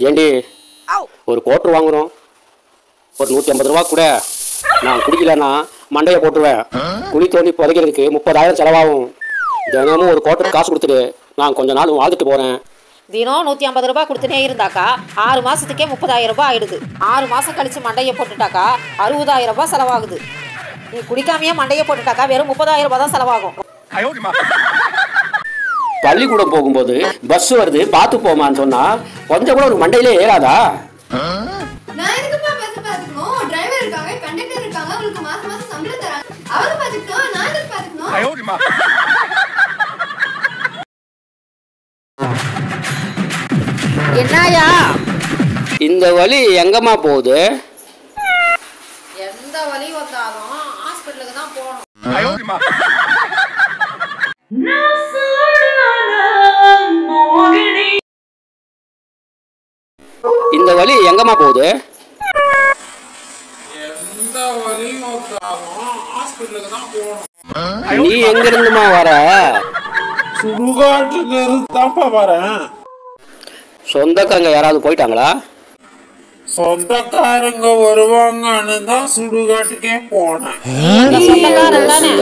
ஏண்டி ஒரு கோட்ரு வாங்குறோம், ஒரு 150 ரூபா கூட நான் குடிக்கலன்னா மண்டையை போட்டுருவேன். குழி தோண்டி புதைக்கிறதுக்கு 30,000 செலவாகும். தினமும் ஒரு கோட்டருக்கு காசு கொடுத்துட்டு நான் கொஞ்ச நாள் வாழ்ந்துட்டு போகிறேன். தினம் 150 ரூபாய் கொடுத்துனே இருந்தாக்கா 6 மாதத்துக்கே 30,000 ரூபாய் ஆகிடுது. 6 மாதம் கழித்து மண்டையை போட்டுட்டாக்கா 60,000 ரூபாய் செலவாகுது. நீ குடிக்காமையே மண்டையை போட்டுட்டாக்கா வெறும் 30,000 ரூபாய் தான் செலவாகும். பள்ளிக்கூடம் போகும்போது பஸ் வருது பார்த்து போமான்னு சொன்னா கொஞ்சம் கூட ஒரு மண்டையிலே ஏறாதா? என்னையா இந்த வலி எங்கம்மா போகுது? எந்த வலி வந்தாலும் ஹாஸ்பிட்டலுக்கு தான் போகணும். இந்த வலி எங்கம்மா போகுது? நீ எங்க இருந்துமா வர? சுடுகாட்டுக்கு இருந்தாப்பா வரேன். சொந்தக்காரங்க யாராவது போயிட்டாங்களா? சொந்தக்காரங்க வருவாங்கன்னு தான் சுடுகாட்டுக்கே போனேன். சொந்தக்காரன் தானே.